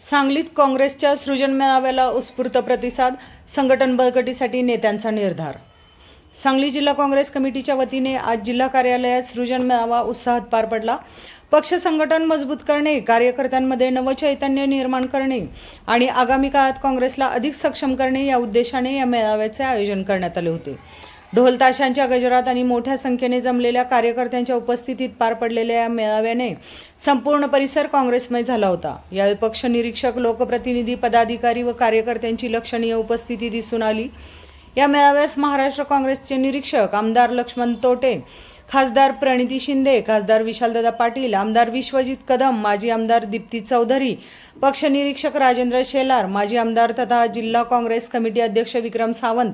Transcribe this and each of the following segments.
सांगलीत काँग्रेसच्या सृजन मेळाव्याला उत्स्फूर्त प्रतिसाद, संघटन बळकटीसाठी नेत्यांचा निर्धार। सांगली जिल्हा काँग्रेस कमिटीच्या वतीने आज जिल्हा कार्यालयात सृजन मेळावा उत्साहात पार पडला। पक्ष संघटन मजबूत करणे, कार्यकर्त्यांमध्ये नवचैतन्य निर्माण करणे आणि आगामी काळात काँग्रेसला अधिक सक्षम करणे या उद्देशाने या मेळाव्याचे आयोजन करण्यात आले होते। ढोल ताशांच्या गजरात आणि मोठ्या संख्येने जमलेल्या कार्यकर्त्यांच्या उपस्थितीत पार पडलेल्या या मेळाव्याने संपूर्ण परिसर काँग्रेसमय झाला होता। यावेळी पक्ष निरीक्षक, लोकप्रतिनिधी, पदाधिकारी व कार्यकर्त्यांची लक्षणीय उपस्थिती दिसून आली। या मेळाव्यास महाराष्ट्र काँग्रेसचे निरीक्षक आमदार लक्ष्मण तोटे, खासदार प्रणिती शिंदे, खासदार विशालदादा पाटील, आमदार विश्वजित कदम, माजी आमदार दीप्ती चौधरी, पक्ष निरीक्षक राजेंद्र शेलार, माजी आमदार तथा जिल्हा काँग्रेस कमिटी अध्यक्ष विक्रम सावंत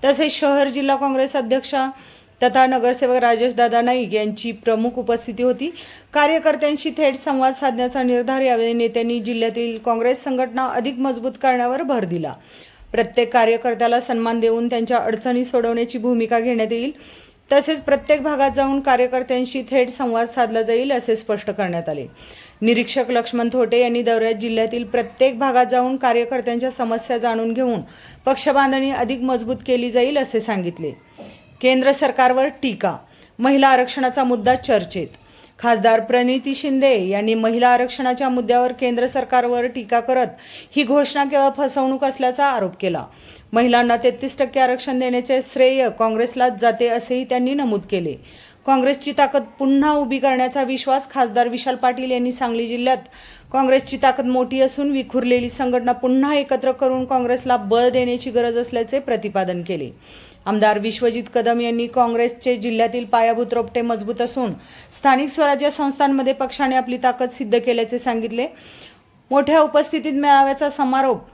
तसेच शहर जिल्हा काँग्रेस अध्यक्ष तथा नगरसेवक राजेश दादा नाईक यांची प्रमुख उपस्थिती होती। कार्यकर्त्यांशी थेट संवाद साधण्याचा निर्धार यावेळी नेत्यांनी जिल्ह्यातील काँग्रेस संघटना अधिक मजबूत करण्यावर भर दिला। प्रत्येक कार्यकर्त्याला सन्मान देऊन त्यांच्या अडचणी सोडवण्याची भूमिका घेण्यात येईल, तसेच प्रत्येक भागात जाऊन कार्यकर्त्यांशी थेट संवाद साधला जाईल असे स्पष्ट करण्यात आले। निरीक्षक लक्ष्मण तोटे यांनी दौऱ्यात जिल्ह्यातील प्रत्येक भागात जाऊन कार्यकर्त्यांच्या समस्या जाणून घेऊन पक्षबांधणी अधिक मजबूत केली जाईल असे सांगितले। केंद्र सरकारवर टीका, महिला आरक्षणाचा मुद्दा चर्चेत। खासदार प्रणिती शिंदे यांनी महिला आरक्षणाच्या मुद्द्यावर केंद्र सरकारवर टीका करत ही घोषणा केवळ फसवणूक असल्याचा आरोप केला। महिलांना 33% आरक्षण देण्याचे श्रेय काँग्रेसलाच जाते असेही त्यांनी नमूद केले। काँग्रेसची ताकद पुन्हा उभी करण्याचा विश्वास खासदार विशाल पाटील यांनी सांगली जिल्ह्यात काँग्रेसची ताकद मोठी असून विखुरलेली संघटना पुन्हा एकत्र करून काँग्रेसला बळ देण्याची गरज असल्याचे प्रतिपादन केले। आमदार विश्वजित कदम यांनी काँग्रेसचे जिल्ह्यातील पायाभूत रोपटे मजबूत असून स्थानिक स्वराज्य संस्थांमध्ये पक्षाने आपली ताकद सिद्ध केल्याचे सांगितले। मोठ्या उपस्थितीत मेळाव्याचा समारोप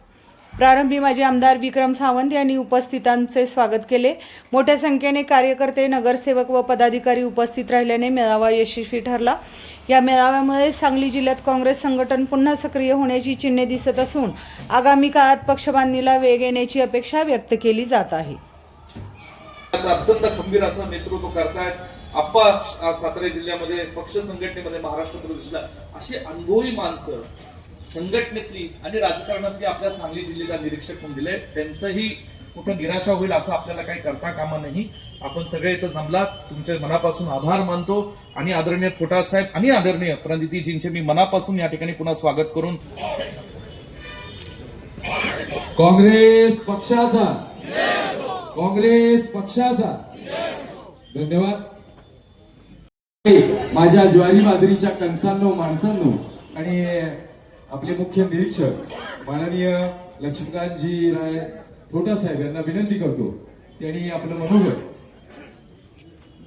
प्रारंभी माजी आमदार विक्रम सावंत यांनी उपस्थितांचे स्वागत केले। मोठ्या संख्येने कार्यकर्ते, नगरसेवक व पदाधिकारी उपस्थित राहिल्याने मेळावा यशस्वी ठरला। या मेळाव्यामुळे सांगली जिल्ह्यात काँग्रेस संघटन पुन्हा सक्रिय होण्याची चिन्हे दिसत असून आगामी काळात पक्षबांधणीला वेग येण्याची अपेक्षा व्यक्त केली जात आहे। अत्यंत खंबीर असं नेतृत्व करतायत आप्पा। आज सातारा जिल्ह्यामध्ये पक्ष संघटनेमध्ये महाराष्ट्र प्रदेशला अशी अनुभवी माणसं संघटनेतली आणि राजकारणातली आपल्या सांगली जिल्ह्याला निरीक्षक म्हणून दिले। त्यांचंही कुठं निराशा होईल असं आपल्याला काही करता कामा नाही। आपण सगळे इथं जमलात, तुमच्या मनापासून आभार मानतो आणि आदरणीय फोटा साहेब आणि आदरणीय प्रणितीजींचे मी मनापासून या ठिकाणी पुन्हा स्वागत करून काँग्रेस पक्षाचा धन्यवाद। माझ्या ज्वारी बाजरीच्या कणसांनो, माणसांनो आणि आपले मुख्य निरीक्षक माननीय लक्ष्मीकांतजी राय फोटा साहेब यांना विनंती करतो, त्यांनी आपलं मनोगत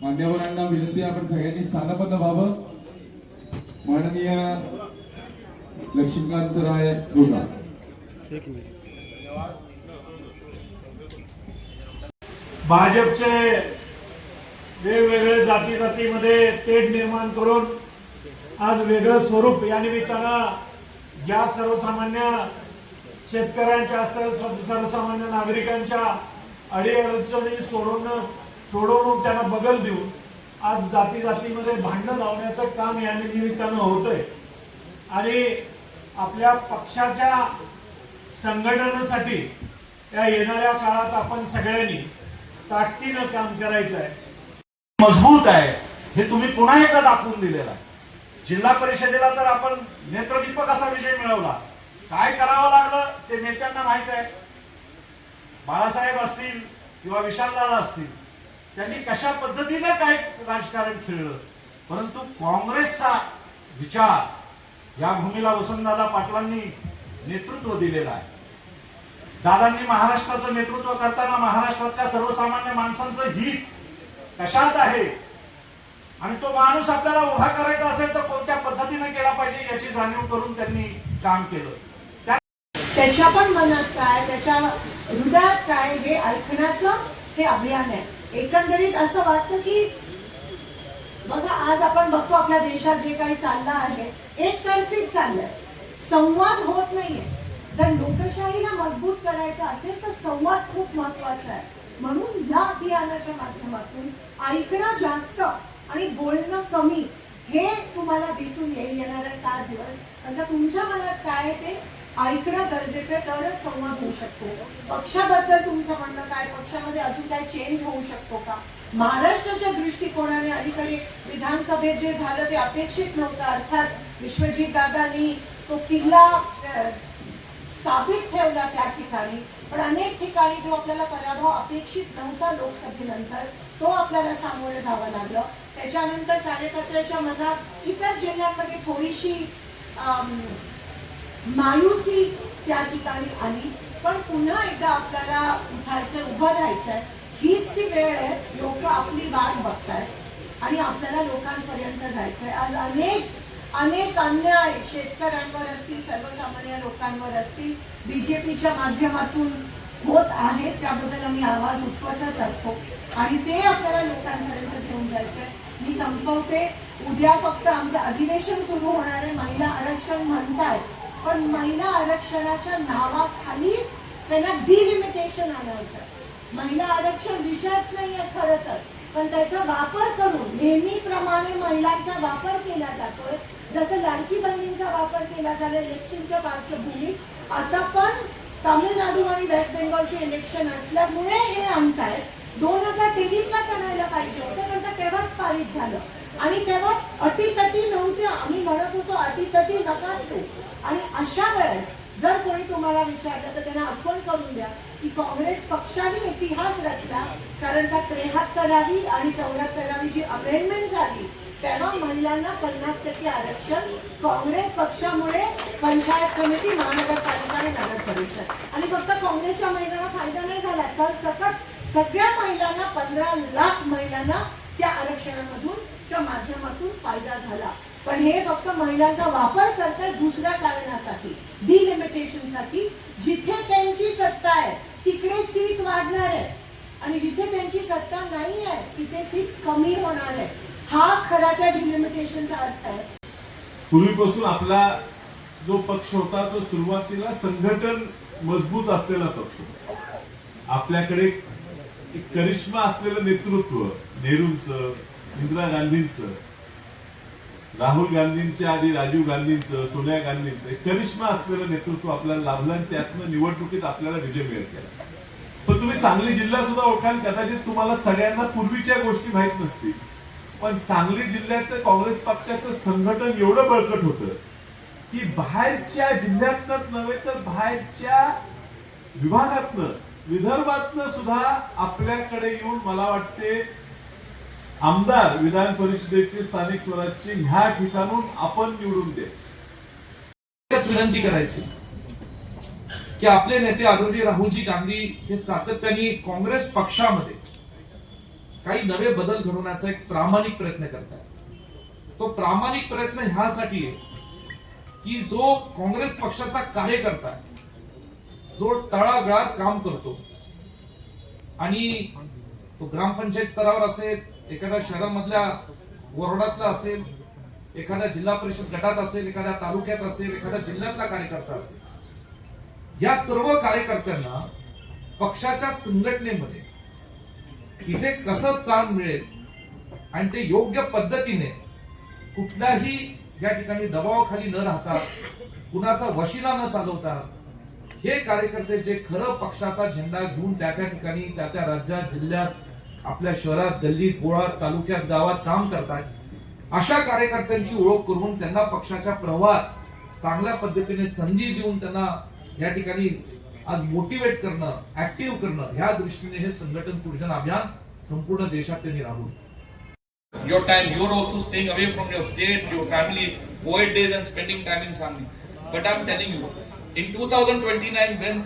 मान्यवरांना विनंती, आपण सगळ्यांनी स्थानापन्न व्हावं। माननीय लक्ष्मीकांत राय फोटा। भाजपचे वेगवेगळे जातीमध्ये तेढ निर्माण करून आज वेगळं स्वरूप या निमित्तानं ज्या सर्वसामान्य शेतकऱ्यांच्या असेल, सर्वसामान्य नागरिकांच्या अडीअडचणी सोडवून त्यांना बगल देऊन आज जातीमध्ये भांडण लावण्याचं काम या निमित्तानं होतंय आणि आपल्या पक्षाच्या संघटनेसाठी या येणाऱ्या काळात आपण सगळ्यांनी ताकदीनं काम करायचं आहे। मजबूत आहे हे तुम्ही पुन्हा एकदा दाखवून दिलेलं आहे। जिल्हा परिषदेला तर आपण नेत्रदीपक असा विजय मिळवला, काय करावं लागलं ते नेत्यांना माहित आहे। बाळासाहेब असतील किंवा विशालदादा असतील, त्यांनी कशा पद्धतीने काय राजकारण खेळलं, परंतु काँग्रेसचा विचार या भूमीला वसंतदादा पाटलांनी नेतृत्व दिलेलं आहे। दादांनी महाराष्ट्राचं नेतृत्व करताना महाराष्ट्रातल्या सर्वसामान्य माणसांचं हित कशात आहे आणि तो माणूस आपल्याला उभा करायचा असेल तर कोणत्या पद्धतीने केला पाहिजे याची जाणीव करून त्यांनी काम केलं। त्याच्या पण मनात काय, त्याच्या हृदयात काय हे ऐकण्याचं हे अभियान आहे। एकंदरीत असं वाटतं की बघा, आज आपण बघतो आपल्या देशात जे काही चाललं आहे एकतर्फीच चाललंय, संवाद होत नाहीये। जर लोकशाहीला मजबूत करायचं असेल तर संवाद खूप महत्वाचा आहे। म्हणून या अभियानाच्या माध्यमातून ऐकणं जास्त आणि बोलणं कमी हे तुम्हाला दिसून येईल येणाऱ्या 7 दिवस। तुमच्या मनात काय ते ऐकणं गरजेचं आहे, तरच संवाद होऊ शकतो. पक्षाबद्दल तुमचं म्हणणं काय, पक्षामध्ये अजून काय चेंज होऊ शकतो का? महाराष्ट्राच्या दृष्टिकोनाने अलीकडे विधानसभेत जे झालं ते अपेक्षित नव्हतं. अर्थात विश्वजित दादांनी तो किल्ला साबित ठेवला त्या ठिकाणी, पण अनेक ठिकाणी जो आपल्याला पराभव अपेक्षित नव्हता लोकसभेनंतर तो आपल्याला सामोरे जावं लागलं. त्याच्यानंतर कार्यकर्त्याच्या मनात इतर जिल्ह्यांमध्ये थोडीशी मायुसी त्या ठिकाणी आली, पण पुन्हा एकदा आपल्याला उठायचं, उभं राहायचंय. हीच ती वेळ आहे. लोक आपली वाट बघतायत आणि आपल्याला लोकांपर्यंत जायचंय. आज अनेक अन्याय शेतकऱ्यांवर असतील, सर्वसामान्य लोकांवर असतील, बीजेपीच्या माध्यमातून होत आहेत. त्याबद्दल आम्ही आवाज उठवतच असतो आणि ते आपल्याला लोकांपर्यंत घेऊन जायचंय. मी संपवते. उद्या फक्त आमचं अधिवेशन सुरू होणार आहे. महिला आरक्षण म्हणतायत, पण महिला आरक्षणाच्या नावाखाली त्यांना डिलिमिटेशन आणायचं. महिला आरक्षण विषयच नाहीये खरं तर, पण त्याचा वापर करून नेहमीप्रमाणे महिलांचा वापर केला जातोय. जसं लाडकी बहिणींचा वापर केला झाला इलेक्शनच्या पार्श्वभूमीत, आता पण तामिळनाडू आणि वेस्ट बेंगॉलचे इलेक्शन असल्यामुळे हे आणतायत. 2023लाच आणायला पाहिजे होतं, पण तेव्हाच पारित झालं आणि तेव्हा अटीतटी नव्हत्या. आम्ही म्हणत होतो अटीतटी नका ठेवू. आणि अशा वेळेस जर कोणी तुम्हाला विचारलं तर त्यांना आठवण करून द्या की काँग्रेस पक्षाने इतिहास रचला, कारण का 73वी आणि 74वी जी अमेंडमेंट झाली तेव्हा महिलांना 50% आरक्षण काँग्रेस पक्षामुळे पंचायत समिती, महानगरपालिका आणि नगर परिषद. आणि फक्त काँग्रेसच्या महिलांना फायदा नाही झाला, सरसकट सगळ्या महिलांना 15 लाख महिलांना त्या आरक्षणामधून च्या माध्यमातून फायदा झाला. पण हे फक्त महिलांचा वापर करतात दुसऱ्या कारणासाठी, डिलिमिटेशनसाठी. जिथे त्यांची सत्ता आहे तिकडे सीट वाढणार आहे आणि जिथे त्यांची सत्ता नाही आहे तिथे सीट कमी होणार आहे. हा खरा त्या डिलिमिटेशनचा अर्थ आहे. पूर्वीपासून आपला जो पक्ष होता तो सुरुवातीला संघटन मजबूत असलेला पक्ष. आपल्याकडे एक करिश्मा असलेलं नेतृत्व, नेहरूंचं, इंदिरा गांधींचं, राहुल गांधींच्या आधी राजीव गांधींचं, सोनिया गांधींचं एक करिश्मा असलेलं नेतृत्व आपल्याला लाभलं आणि त्यातनं निवडणुकीत आपल्याला विजय मिळत गेला. पण तुम्ही सांगली जिल्हा सुद्धा ओळखाल. कदाचित तुम्हाला सगळ्यांना पूर्वीच्या गोष्टी माहित नसतील, पण सांगली जिल्ह्याचं काँग्रेस पक्षाचं संघटन एवढं बळकट होतं की बाहेरच्या जिल्ह्यातनच नव्हे तर बाहेरच्या विभागातनं, विदर्भातनं सुद्धा आपल्याकडे येऊन मला वाटते आमदार विधान परिषदेचे, स्थानिक स्वराज्याचे ह्या ठिकाणून आपण निवडून द्यायचं. विनंती करायची की आपले नेते आदरणीय राहुलजी गांधी हे सातत्याने काँग्रेस पक्षामध्ये काही नवे बदल घडवण्याचा एक प्रामाणिक प्रयत्न करतात. तो प्रामाणिक प्रयत्न ह्यासाठी आहे की जो काँग्रेस पक्षाचा कार्यकर्ता आहे, जो तळागाळात काम करतो आणि तो ग्रामपंचायत स्तरावर असेल, एखाद्या शहरामधल्या वॉर्डातला असेल, एखाद्या जिल्हा परिषद गटात असेल, एखाद्या तालुक्यात असेल, एखाद्या जिल्ह्यातला कार्यकर्ता असेल, या सर्व कार्यकर्त्यांना पक्षाच्या संघटनेमध्ये इथे कसं स्थान मिळेल आणि ते योग्य पद्धतीने कुठल्याही या ठिकाणी दबावाखाली न राहता, कुणाचा वशिला न चालवता, हे कार्यकर्ते जे खरं पक्षाचा झेंडा घेऊन त्या ठिकाणी, त्या राज्यात, जिल्ह्यात, आपल्या शहरात, गल्लीत, बोळात, तालुक्यात, गावात काम करतात, अशा कार्यकर्त्यांची ओळख करून त्यांना पक्षाच्या प्रवाहात चांगल्या पद्धतीने संधी देऊन त्यांना या ठिकाणी आज मोटिवेट करणं, ऍक्टिव्ह करणं, ह्या दृष्टीने हे संघटन सृजन अभियान संपूर्ण देशात त्यांनी राबवलं. Your time, you're also staying away from your state, your family, void days and spending time in Sangli. But I'm telling you, in 2029 when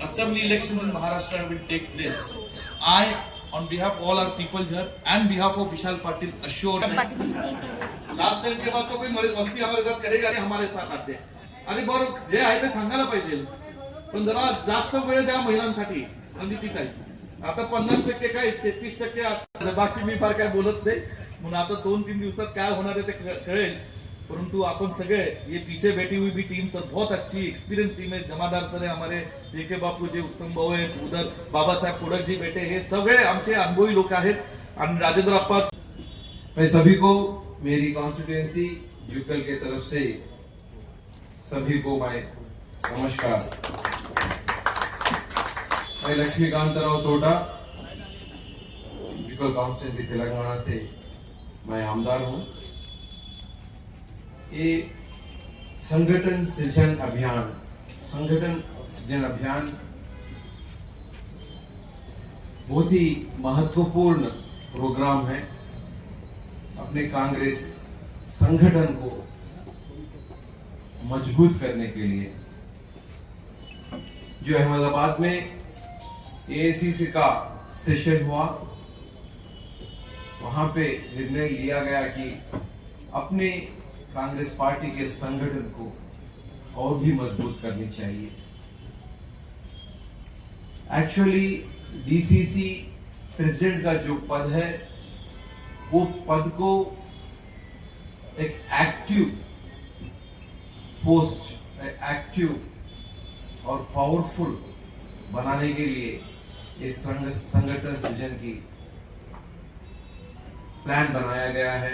assembly election in Maharashtra will take place, I, on behalf of all our people here and behalf of Vishal Patil, assure you, last time के बाद तो कोई मस्ती हमारे साथ करेगा नहीं, हमारे साथ आते. आणि बरं जे आहे ते सांगायला पाहिजे, पण जरा जास्त वेळ द्या महिलांसाठी. आणि ती काय आता 50% काय 33%, बाकी मी फार काय बोलत नाही म्हणून आता 2-3 दिवसात काय होणार आहे ते कळेल. परंतु अपन सगळे ये पीछे बैठी हुई भी टीम सब बहुत अच्छी एक्सपीरियंस टीम है. जमादार सर है हमारे, जेके बापू जी, उत्तम भाऊ है, उधर बाबा साहेब कोडक जी बैठे, हे सगळे आमचे अनुभवी लोक आहेत. आणि राजेंद्र अप्पा, मैं सभी को मेरी कॉन्स्टिट्यूएंसी जुकल के तरफ से सभी को मैं नमस्कार, मैं लक्ष्मीकांतराव तोटा, म्यूनिसिपल कॉन्स्टिट्यूंसी तेलंगाना से मैं आमदार हूं। ये संगठन सृजन अभियान बहुत ही महत्वपूर्ण प्रोग्राम है। अपने कांग्रेस संगठन को मजबूत करने के लिए जो अहमदाबाद में एआईसीसी का सेशन हुआ, वहां पे निर्णय लिया गया कि अपने कांग्रेस पार्टी के संगठन को और भी मजबूत करनी चाहिए। एक्चुअली डीसीसी प्रेसिडेंट का जो पद है, वो पद को एक एक्टिव पोस्ट, एक्टिव और पावरफुल बनाने के लिए इस संगठन सृजन की प्लान बनाया गया है।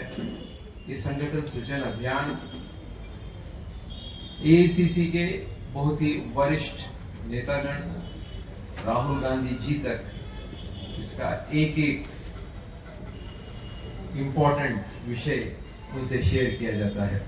ये संगठन सृजन अभियान एआईसीसी के बहुत ही वरिष्ठ नेतागण राहुल गांधी जी तक इसका एक इम्पोर्टेंट विषय उनसे शेयर किया जाता है।